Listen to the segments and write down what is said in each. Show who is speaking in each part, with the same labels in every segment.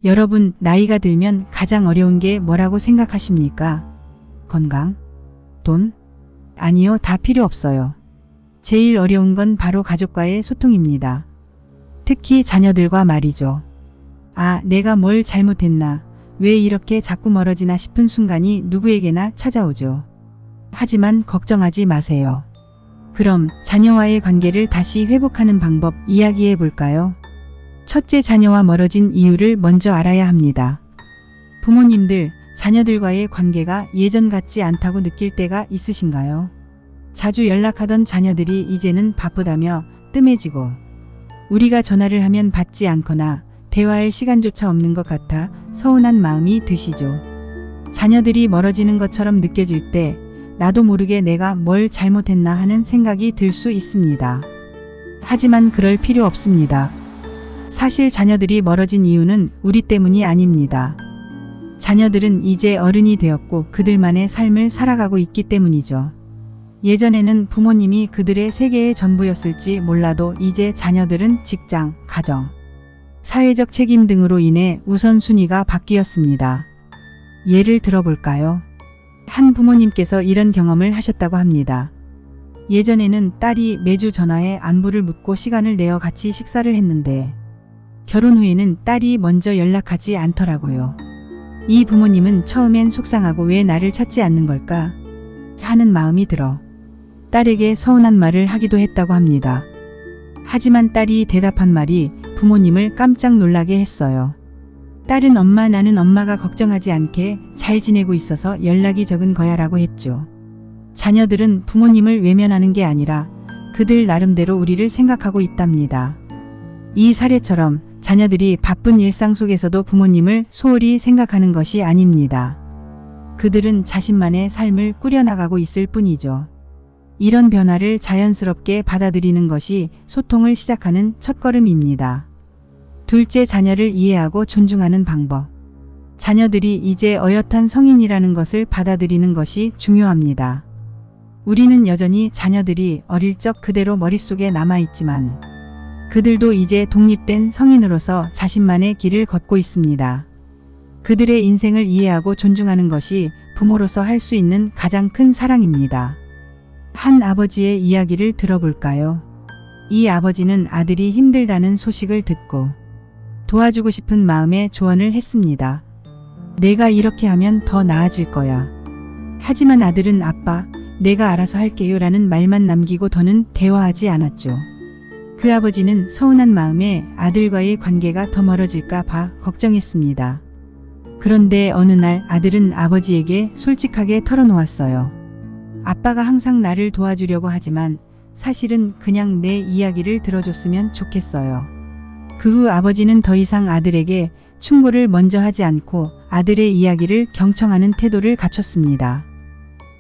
Speaker 1: 여러분, 나이가 들면 가장 어려운 게 뭐라고 생각하십니까? 건강? 돈? 아니요, 다 필요 없어요. 제일 어려운 건 바로 가족과의 소통입니다. 특히 자녀들과 말이죠. 아, 내가 뭘 잘못했나? 왜 이렇게 자꾸 멀어지나 싶은 순간이 누구에게나 찾아오죠. 하지만 걱정하지 마세요. 그럼 자녀와의 관계를 다시 회복하는 방법 이야기해 볼까요? 첫째, 자녀와 멀어진 이유를 먼저 알아야 합니다. 부모님들, 자녀들과의 관계가 예전 같지 않다고 느낄 때가 있으신가요? 자주 연락하던 자녀들이 이제는 바쁘다며 뜸해지고, 우리가 전화를 하면 받지 않거나 대화할 시간조차 없는 것 같아 서운한 마음이 드시죠. 자녀들이 멀어지는 것처럼 느껴질 때 나도 모르게 내가 뭘 잘못했나 하는 생각이 들 수 있습니다. 하지만 그럴 필요 없습니다. 사실 자녀들이 멀어진 이유는 우리 때문이 아닙니다. 자녀들은 이제 어른이 되었고 그들만의 삶을 살아가고 있기 때문이죠. 예전에는 부모님이 그들의 세계의 전부였을지 몰라도 이제 자녀들은 직장, 가정, 사회적 책임 등으로 인해 우선순위가 바뀌었습니다. 예를 들어볼까요? 한 부모님께서 이런 경험을 하셨다고 합니다. 예전에는 딸이 매주 전화해 안부를 묻고 시간을 내어 같이 식사를 했는데 결혼 후에는 딸이 먼저 연락하지 않더라고요. 이 부모님은 처음엔 속상하고 왜 나를 찾지 않는 걸까 하는 마음이 들어 딸에게 서운한 말을 하기도 했다고 합니다. 하지만 딸이 대답한 말이 부모님을 깜짝 놀라게 했어요. 딸은 엄마, 나는 엄마가 걱정하지 않게 잘 지내고 있어서 연락이 적은 거야 라고 했죠. 자녀들은 부모님을 외면하는 게 아니라 그들 나름대로 우리를 생각하고 있답니다. 이 사례처럼 자녀들이 바쁜 일상 속에서도 부모님을 소홀히 생각하는 것이 아닙니다. 그들은 자신만의 삶을 꾸려나가고 있을 뿐이죠. 이런 변화를 자연스럽게 받아들이는 것이 소통을 시작하는 첫걸음입니다. 둘째, 자녀를 이해하고 존중하는 방법. 자녀들이 이제 어엿한 성인이라는 것을 받아들이는 것이 중요합니다. 우리는 여전히 자녀들이 어릴 적 그대로 머릿속에 남아있지만 그들도 이제 독립된 성인으로서 자신만의 길을 걷고 있습니다. 그들의 인생을 이해하고 존중하는 것이 부모로서 할 수 있는 가장 큰 사랑입니다. 한 아버지의 이야기를 들어볼까요? 이 아버지는 아들이 힘들다는 소식을 듣고 도와주고 싶은 마음에 조언을 했습니다. 내가 이렇게 하면 더 나아질 거야. 하지만 아들은 아빠, 내가 알아서 할게요 라는 말만 남기고 더는 대화하지 않았죠. 그 아버지는 서운한 마음에 아들과의 관계가 더 멀어질까 봐 걱정했습니다. 그런데 어느 날 아들은 아버지에게 솔직하게 털어놓았어요. 아빠가 항상 나를 도와주려고 하지만 사실은 그냥 내 이야기를 들어줬으면 좋겠어요. 그 후 아버지는 더 이상 아들에게 충고를 먼저 하지 않고 아들의 이야기를 경청하는 태도를 갖췄습니다.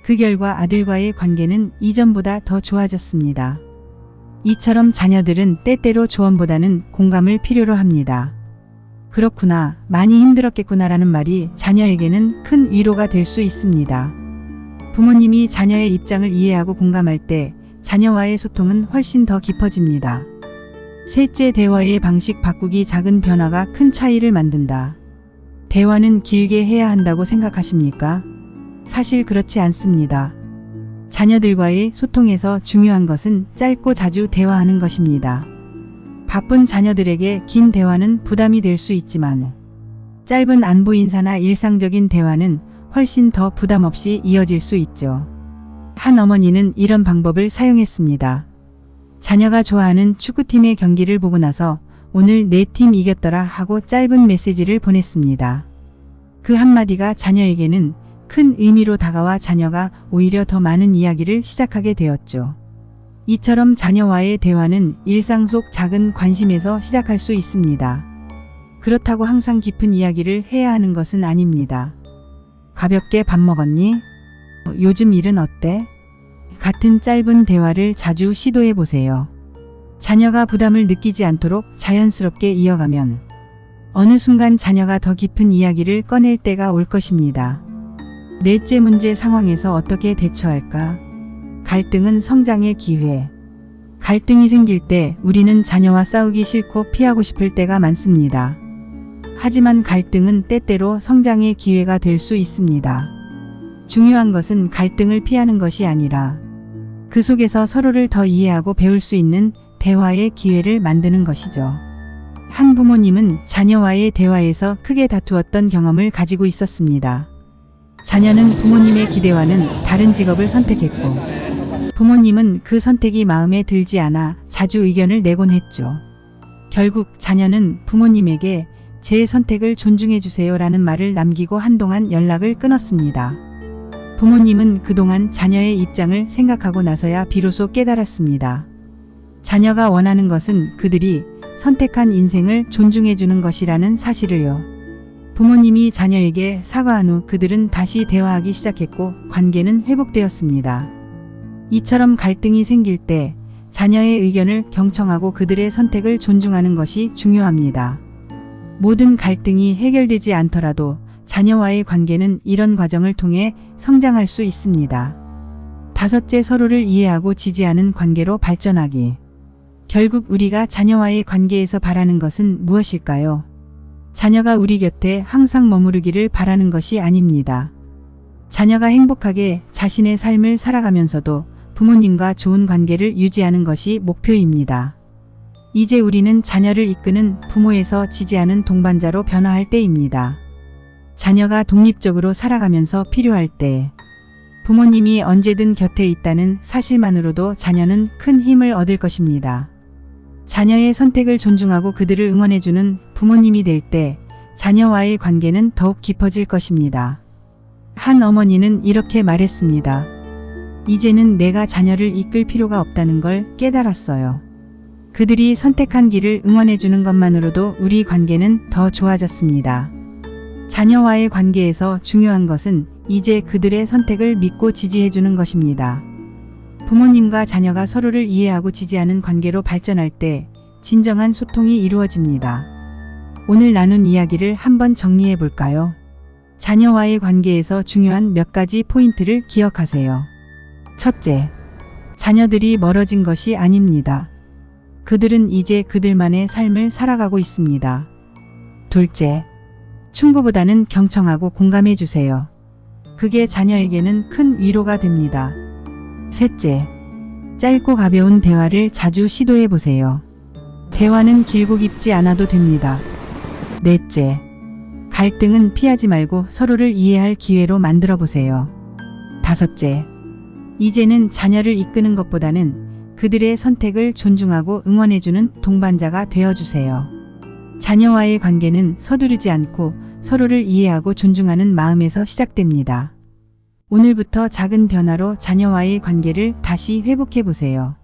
Speaker 1: 그 결과 아들과의 관계는 이전보다 더 좋아졌습니다. 이처럼 자녀들은 때때로 조언보다는 공감을 필요로 합니다. 그렇구나, 많이 힘들었겠구나라는 말이 자녀에게는 큰 위로가 될 수 있습니다. 부모님이 자녀의 입장을 이해하고 공감할 때 자녀와의 소통은 훨씬 더 깊어집니다. 셋째, 대화의 방식 바꾸기. 작은 변화가 큰 차이를 만든다. 대화는 길게 해야 한다고 생각하십니까? 사실 그렇지 않습니다. 자녀들과의 소통에서 중요한 것은 짧고 자주 대화하는 것입니다. 바쁜 자녀들에게 긴 대화는 부담이 될 수 있지만 짧은 안부 인사나 일상적인 대화는 훨씬 더 부담 없이 이어질 수 있죠. 한 어머니는 이런 방법을 사용했습니다. 자녀가 좋아하는 축구팀의 경기를 보고 나서 오늘 내 팀 이겼더라 하고 짧은 메시지를 보냈습니다. 그 한마디가 자녀에게는 큰 의미로 다가와 자녀가 오히려 더 많은 이야기를 시작하게 되었죠. 이처럼 자녀와의 대화는 일상 속 작은 관심에서 시작할 수 있습니다. 그렇다고 항상 깊은 이야기를 해야 하는 것은 아닙니다. 가볍게 밥 먹었니? 요즘 일은 어때? 같은 짧은 대화를 자주 시도해 보세요. 자녀가 부담을 느끼지 않도록 자연스럽게 이어가면 어느 순간 자녀가 더 깊은 이야기를 꺼낼 때가 올 것입니다. 넷째, 문제 상황에서 어떻게 대처할까? 갈등은 성장의 기회. 갈등이 생길 때 우리는 자녀와 싸우기 싫고 피하고 싶을 때가 많습니다. 하지만 갈등은 때때로 성장의 기회가 될 수 있습니다. 중요한 것은 갈등을 피하는 것이 아니라 그 속에서 서로를 더 이해하고 배울 수 있는 대화의 기회를 만드는 것이죠. 한 부모님은 자녀와의 대화에서 크게 다투었던 경험을 가지고 있었습니다. 자녀는 부모님의 기대와는 다른 직업을 선택했고 부모님은 그 선택이 마음에 들지 않아 자주 의견을 내곤 했죠. 결국 자녀는 부모님에게 제 선택을 존중해 주세요라는 말을 남기고 한동안 연락을 끊었습니다. 부모님은 그동안 자녀의 입장을 생각하고 나서야 비로소 깨달았습니다. 자녀가 원하는 것은 그들이 선택한 인생을 존중해 주는 것이라는 사실을요. 부모님이 자녀에게 사과한 후 그들은 다시 대화하기 시작했고 관계는 회복되었습니다. 이처럼 갈등이 생길 때 자녀의 의견을 경청하고 그들의 선택을 존중하는 것이 중요합니다. 모든 갈등이 해결되지 않더라도 자녀와의 관계는 이런 과정을 통해 성장할 수 있습니다. 다섯째, 서로를 이해하고 지지하는 관계로 발전하기. 결국 우리가 자녀와의 관계에서 바라는 것은 무엇일까요? 자녀가 우리 곁에 항상 머무르기를 바라는 것이 아닙니다. 자녀가 행복하게 자신의 삶을 살아가면서도 부모님과 좋은 관계를 유지하는 것이 목표입니다. 이제 우리는 자녀를 이끄는 부모에서 지지하는 동반자로 변화할 때입니다. 자녀가 독립적으로 살아가면서 필요할 때 부모님이 언제든 곁에 있다는 사실만으로도 자녀는 큰 힘을 얻을 것입니다. 자녀의 선택을 존중하고 그들을 응원해주는 부모님이 될 때 자녀와의 관계는 더욱 깊어질 것입니다. 한 어머니는 이렇게 말했습니다. 이제는 내가 자녀를 이끌 필요가 없다는 걸 깨달았어요. 그들이 선택한 길을 응원해주는 것만으로도 우리 관계는 더 좋아졌습니다. 자녀와의 관계에서 중요한 것은 이제 그들의 선택을 믿고 지지해주는 것입니다. 부모님과 자녀가 서로를 이해하고 지지하는 관계로 발전할 때 진정한 소통이 이루어집니다. 오늘 나눈 이야기를 한번 정리해 볼까요? 자녀와의 관계에서 중요한 몇 가지 포인트를 기억하세요. 첫째, 자녀들이 멀어진 것이 아닙니다. 그들은 이제 그들만의 삶을 살아가고 있습니다. 둘째, 충고보다는 경청하고 공감해 주세요. 그게 자녀에게는 큰 위로가 됩니다. 셋째, 짧고 가벼운 대화를 자주 시도해 보세요. 대화는 길고 깊지 않아도 됩니다. 넷째, 갈등은 피하지 말고 서로를 이해할 기회로 만들어 보세요. 다섯째, 이제는 자녀를 이끄는 것보다는 그들의 선택을 존중하고 응원해주는 동반자가 되어주세요. 자녀와의 관계는 서두르지 않고 서로를 이해하고 존중하는 마음에서 시작됩니다. 오늘부터 작은 변화로 자녀와의 관계를 다시 회복해 보세요.